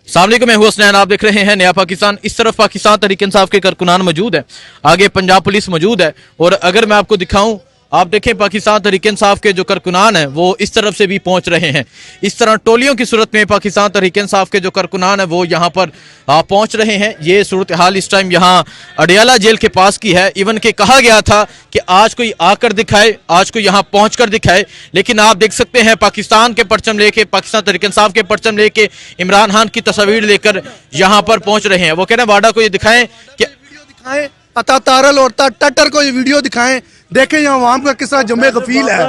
सामने को मैं हूं हसनैन, आप देख रहे हैं नया पाकिस्तान। इस तरफ पाकिस्तान तहरीक इंसाफ के कारकुनान मौजूद है, आगे पंजाब पुलिस मौजूद है। और अगर मैं आपको दिखाऊं, आप देखें पाकिस्तान तहरीक इंसाफ के जो कारकुनान हैं वो इस तरफ से भी पहुंच रहे हैं। इस तरह टोलियों की सूरत में पाकिस्तान तहरीक इंसाफ के जो कारकुनान हैं वो यहाँ पर पहुंच रहे हैं। ये सूरत हाल इस टाइम यहाँ अडियाला जेल के पास की है। इवन के कहा गया था कि आज कोई आकर दिखाए, आज कोई यहाँ पहुँच कर दिखाए, लेकिन आप देख सकते हैं पाकिस्तान के परचम लेके, पाकिस्तान तहरीक इंसाफ के परचम लेके, इमरान खान की तस्वीर लेकर यहाँ पर पहुंच रहे हैं। वो कह रहे हैं वाडा को ये दिखाएं कि दिखाएं, अता तारल और टट्टर को ये वीडियो दिखाएं। देखें यहाँ आवाम का किस तरह जमे गफील है।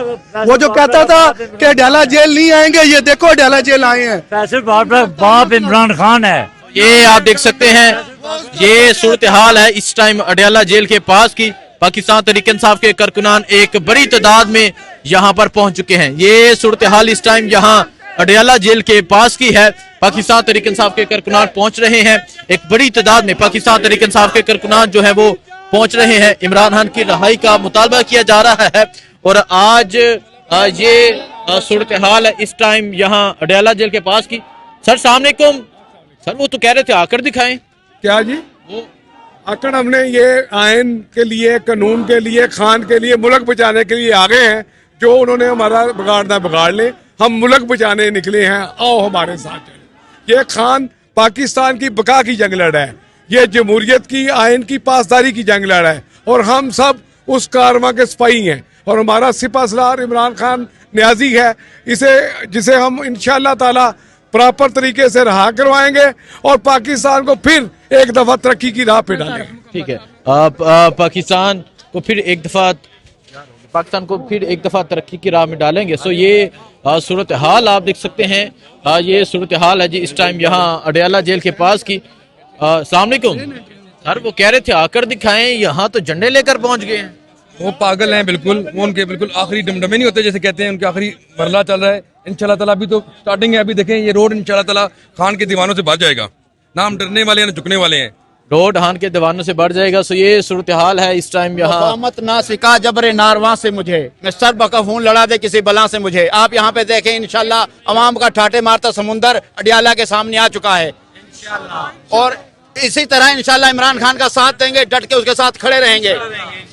वो जो कहता था कि अडियाला जेल नहीं आएंगे, ये देखो अडियाला जेल आए हैं। पैसे बाप इमरान खान है। ये आप देख सकते हैं, ये सूरत हाल है इस टाइम अडियाला जेल के पास की। पाकिस्तान तहरीक इंसाफ के कारकुनान एक बड़ी तादाद में यहाँ पर पहुंच चुके हैं। ये सूरत हाल इस टाइम यहाँ अडियाला जेल के पास की है। पाकिस्तान तहरीक इंसाफ के कारकुनान पहुंच रहे हैं, एक बड़ी तादाद में पाकिस्तान तहरीक इंसाफ के कारकुनान जो है वो पहुंच रहे हैं। इमरान खान की रिहाई का मुतालबा किया जा रहा है। और आज ये सूरत हाल है इस टाइम यहाँ अडियाला जेल के पास की। सर सामने को सर, वो तो कह रहे थे आकर दिखाएं। क्या जी? वो आकर हमने ये आयन के लिए, कानून के लिए, खान के लिए, मुल्क बचाने के लिए आ गए हैं। जो उन्होंने हमारा बिगाड़ना बिगाड़ ले, हम मुल्क बचाने निकले हैं, आओ हमारे साथ चलो। ये खान पाकिस्तान की बका की जंग लड़ा है, ये जमहूरियत की, आयन की पासदारी की जंग लड़ा है, और हम सब उस कारवां के सिपाही हैं। और हमारा सिपा सलार इमरान खान न्याजी है, जिसे हम इंशाअल्लाह ताला प्रॉपर तरीके से रहा करवाएंगे और पाकिस्तान को फिर एक दफा तरक्की की राह पे डालेंगे। ठीक है, पाकिस्तान को फिर एक दफा तरक्की की राह में डालेंगे। सो ये सूरत हाल आप देख सकते हैं। ये सूरत हाल है जी इस टाइम यहाँ अडियाला जेल के पास की। अस्सलाम वालेकुम सर, वो कह रहे थे आकर दिखाएं, यहाँ तो झंडे लेकर पहुंच गए हैं। वो पागल हैं बिल्कुल, वो उनके बिल्कुल आखिरी डमडमे नहीं होते जैसे कहते हैं, उनके आखिरी मरला चल रहा है। इंशाल्लाह ताला अभी तो स्टार्टिंग है। अभी देखें ये रोड इंशाल्लाह ताला खान के दीवानों से भर जाएगा। ना हम डरने वाले हैं ना झुकने वाले हैं। रोड खान के दीवानों से बढ़ जाएगा। सो ये सूरत हाल है इस टाइम यहाँ। मत ना सिका जबरे नारवा से मुझे, मैं सर बकफून लड़ा दे किसी बला से मुझे। आप यहाँ पे देखें इंशाल्लाह अवाम का ठाटे मारता समुंदर अडियाला के सामने आ चुका है। और इसी तरह इंशाल्लाह इमरान खान का साथ देंगे, डट के उसके साथ खड़े रहेंगे।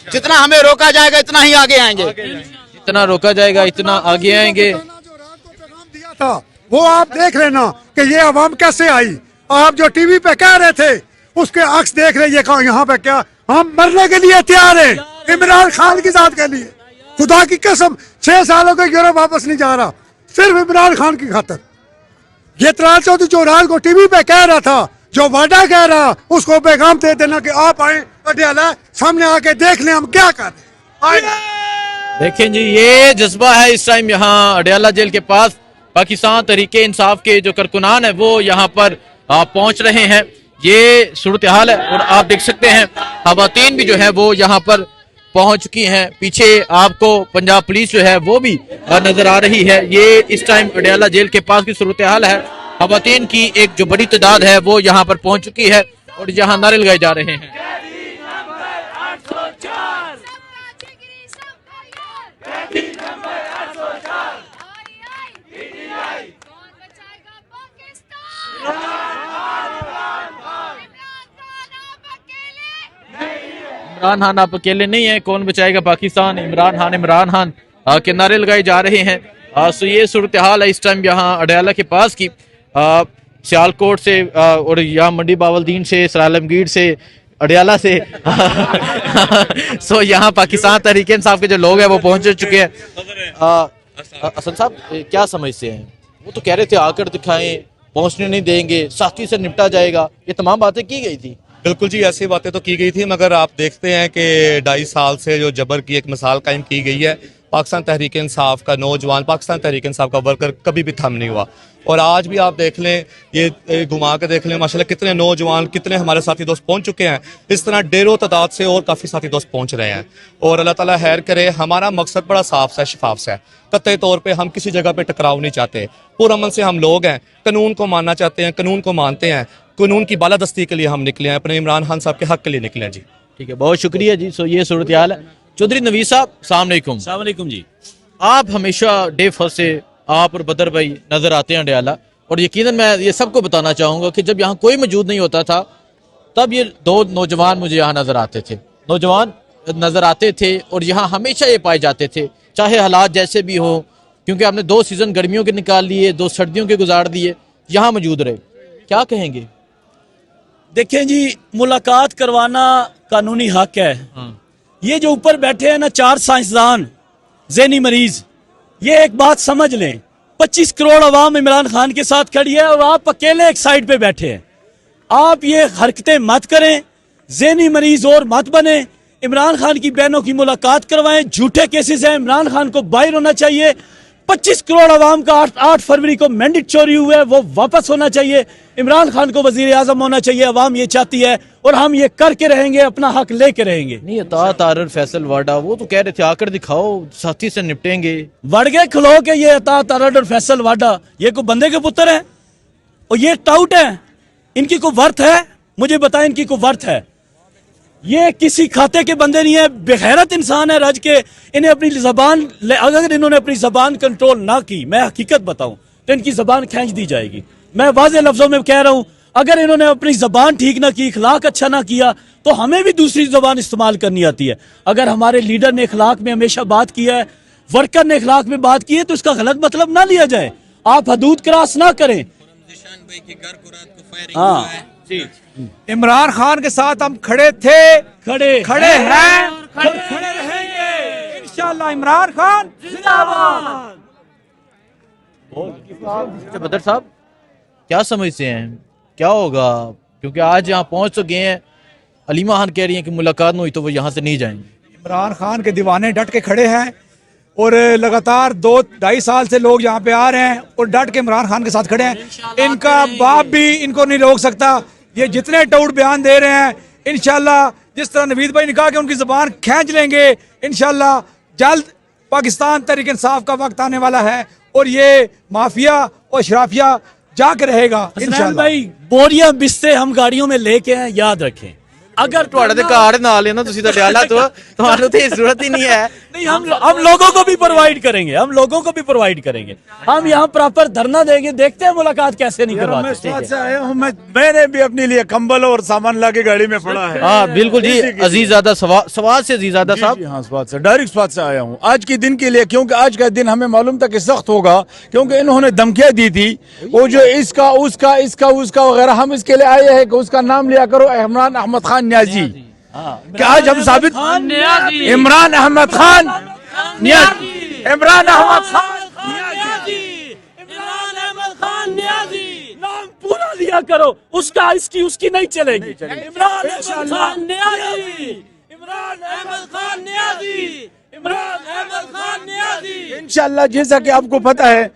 जितना हमें रोका जाएगा इतना ही आगे आएंगे, जितना रोका जाएगा इतना आगे आएंगे। दिया था वो आप देख लेना कि ये अवाम कैसे आई। आप जो टीवी पे कह रहे थे उसके अक्स देख रहे, यहाँ पे क्या हम मरने के लिए तैयार है इमरान खान की जात के लिए। खुदा की कसम 6 सालों के यूरोप वापस नहीं जा रहा, सिर्फ इमरान खान की खातर। ये तलाल चौधरी जो रात को टीवी पे कह रहा था, जो वादा कह रहा, उसको पैगाम दे देना कि आप आए अडियाला, सामने आके देख लें हम क्या कर रहे हैं। देखें जी, ये जज्बा है इस टाइम यहाँ अडियाला जेल के पास। पाकिस्तान तहरीके इंसाफ के जो कारकुनान है वो यहाँ पर पहुंच रहे हैं। ये सूरत हाल है। और आप देख सकते हैं खवातीन भी जो है वो यहाँ पर पहुंच चुकी हैं। पीछे आपको पंजाब पुलिस जो है वो भी नजर आ रही है। ये इस टाइम अडियाला जेल के पास की सूरत हाल है। खवातीन की एक जो बड़ी तादाद है वो यहाँ पर पहुंच चुकी है और यहाँ नारे लगाए जा रहे हैं। इमरान खान आप अकेले नहीं है, कौन बचाएगा पाकिस्तान, इमरान खान के नारे लगाए जा रहे हैं। सो ये सूरत हाल है इस टाइम यहाँ अडियाला के पास की। सियालकोट से और यहाँ मंडी बावलदीन से, सरालमगीर से, अडियाला से सो यहाँ पाकिस्तान तहरीक इंसाफ के जो लोग हैं वो पहुंच चुके हैं। असद साहब क्या समझते हैं? वो तो कह रहे थे आकर दिखाएं, पहुंचने नहीं देंगे, साथी से निपटा जाएगा, ये तमाम बातें की गई थी। बिल्कुल जी, ऐसी बातें तो की गई थी, मगर आप देखते हैं कि 2.5 साल से जो जबर की एक मिसाल कायम की गई है। पाकिस्तान तहरीक इंसाफ का नौजवान, पाकिस्तान तहरीक इंसाफ का वर्कर कभी भी थम नहीं हुआ। और आज भी आप देख लें, ये घुमा के देख लें माशाल्लाह कितने नौजवान, कितने हमारे साथी दोस्त पहुंच चुके हैं। इस तरह डेरों तादाद से और काफ़ी साथी दोस्त पहुंच रहे हैं। और अल्लाह ताला खैर करे। हमारा मकसद बड़ा साफ है, शफाफ से है। कतई तौर पे हम किसी जगह पे टकराव नहीं चाहते। पुरअमन से हम लोग हैं, कानून को मानना चाहते हैं, कानून को मानते हैं। कानून की बालादस्ती के लिए हम निकले हैं, अपने इमरान खान साहब के हक के लिए निकले हैं जी। ठीक है, बहुत शुक्रिया जी। सो ये सूरत हाल है। चौधरी नवीद साहब अस्सलाम वालेकुम। अस्सलाम वालेकुम जी। आप हमेशा डे फर्स्ट से आप और बदर भाई नजर आते हैं अडियाला, और यकीनन मैं ये सबको बताना चाहूँगा कि जब यहाँ कोई मौजूद नहीं होता था तब ये दो नौजवान मुझे यहाँ नज़र आते थे, नौजवान नज़र आते थे और यहाँ हमेशा ये पाए जाते थे, चाहे हालात जैसे भी हो, क्योंकि आपने 2 सीज़न गर्मियों के निकाल लिए, 2 सर्दियों के गुजार दिए, यहाँ मौजूद रहे। क्या कहेंगे? देखें जी, मुलाकात करवाना कानूनी हक है। ये जो ऊपर बैठे हैं ना 4 साइंसदान ज़हनी मरीज, ये एक बात समझ लें, 25 करोड़ अवाम इमरान खान के साथ खड़ी है और आप अकेले एक साइड पे बैठे हैं। आप ये हरकतें मत करें, ज़हनी मरीज और मत बने। इमरान खान की बहनों की मुलाकात करवाएं, झूठे केसेस हैं, इमरान खान को बाहर होना चाहिए। 25 करोड़ अवाम का 8 फरवरी को मैंडेट चोरी हुआ है, वो वापस होना चाहिए। इमरान खान को वजीर आजम होना चाहिए, अवाम ये चाहती है और हम ये करके रहेंगे, अपना हक लेके रहेंगे। नहीं, अतात तारर फैसल वाडा वो तो कह रहे थे आकर दिखाओ, साथी से निपटेंगे। वड़ गए खलो के ये अतात तारर और फैसल वाडा, ये को बंदे के पुत्र हैं और ये टाउट है, इनकी को वर्थ है? मुझे बताएं, इनकी को वर्थ है? ये किसी खाते के बंदे नहीं है, बेगैरत इंसान है रज के। इन्हें अपनी जबान, अगर इन्होंने अपनी जबान कंट्रोल ना की, मैं हकीकत बताऊं तो इनकी जबान खींच दी जाएगी। मैं वाज़े लफ्जों में कह रहा हूं, अगर इन्होंने अपनी जबान ठीक ना की, इखलाक अच्छा ना किया, तो हमें भी दूसरी जबान इस्तेमाल करनी आती है। अगर हमारे लीडर ने इखलाक में हमेशा बात किया है, वर्कर ने इखलाक में बात की है, तो इसका गलत मतलब ना लिया जाए। आप हदूद क्रॉस ना करें। हाँ, इमरान खान के साथ हम खड़े थे, खड़े हैं, खड़े रहेंगे इंशाल्लाह। इमरान खान जिंदाबाद। बदर साहब क्या समझते हैं, क्या होगा? क्योंकि आज यहाँ पहुंच तो गए हैं, अलीमा खान कह रही हैं कि मुलाकात नहीं हुई तो वो यहाँ से नहीं जाएंगे। इमरान खान के दीवाने डट के खड़े हैं और लगातार 2-2.5 साल से लोग यहाँ पे आ रहे हैं और डट के इमरान खान के साथ खड़े हैं। इनका बाप भी इनको नहीं रोक सकता। ये जितने टाउट बयान दे रहे हैं, इंशाल्लाह जिस तरह नवीद भाई ने कहा कि उनकी जुबान खींच लेंगे, इंशाल्लाह जल्द पाकिस्तान तहरीक इंसाफ का वक्त आने वाला है और ये माफिया और शराफिया जाकर रहेगा इंशाल्लाह। भाई, बोरियां बिस्ते हम गाड़ियों में लेके हैं, याद रखें। अगर ਤੁਹਾਡੇ ਤੇ ਕਾਰ ਨਾਲ ਲੈਣਾ ਤੁਸੀਂ ਤਾਂ ਡਿਆਲਾ ਤੋਂ ਤੁਹਾਨੂੰ ਤੇ ਜ਼रूरत ही नहीं है। नहीं, हम लोगों को भी प्रोवाइड करेंगे, हम लोगों को भी प्रोवाइड करेंगे। हम यहाँ प्रॉपर धरना देंगे, देखते हैं मुलाकात कैसे नहीं करवाते। मैं इस बात से आया हूँ, मैंने भी अपने लिए कंबल और सामान लाके गाड़ी में पड़ा है। हाँ बिल्कुल जी, अजीजादा सवाल से अजीजादा साहब। हाँ, इस बात से डायरेक्ट बात से आया हूँ आज के दिन के लिए, क्योंकि आज का दिन हमें मालूम था कि सख्त होगा, क्योंकि इन्होंने धमकियां दी थी, वो जो इसका उसका इसका उसका वगैरह। हम इसके लिए आए हैं कि उसका नाम लिया करो, इमरान अहमद खान न्याजी। कि आज हम साबित, इमरान अहमद खान न्याजी, इमरान अहमद खान नाम पूरा लिया करो, उसका इसकी उसकी नहीं चलेगी। इमरान अहमद खान न्याजी, इमरान अहमद खान न्याजी, इमरान अहमद खान न्याजी। इंशाल्लाह जैसा कि आपको पता है,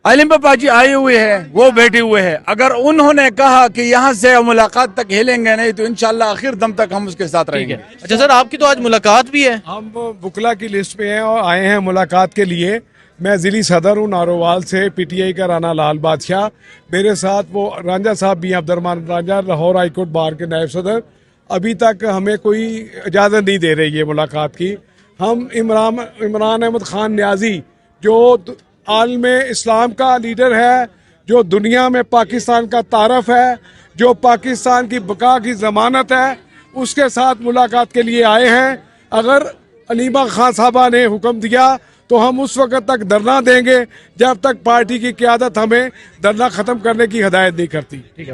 अलीम पापा जी आए हुए हैं, वो बैठे हुए हैं। अगर उन्होंने कहा कि यहाँ से मुलाकात तक हिलेंगे नहीं, तो इंशाल्लाह आखिर दम तक हम उसके साथ रहेंगे। अच्छा सर, आपकी तो आज मुलाकात भी है। हम बुकला की लिस्ट पे हैं और आए हैं मुलाकात के लिए। मैं ज़िली सदर हूँ नारोवाल से, पीटीआई का राना लाल बादशाह। मेरे साथ वो रांझा साहब भी हैं, Abdurrahman Ranjha, Lahore high court bar के नायब सदर। अभी तक हमें कोई इजाज़त नहीं दे रही है मुलाकात की। हम इमरान अहमद खान न्याजी, जो आलम इस्लाम का लीडर है, जो दुनिया में पाकिस्तान का तारफ है, जो पाकिस्तान की बका की ज़मानत है, उसके साथ मुलाकात के लिए आए हैं। अगर अलीमा खान साहबा ने हुक्म दिया तो हम उस वक्त तक धरना देंगे जब तक पार्टी की क़यादत हमें धरना ख़त्म करने की हिदायत नहीं करती।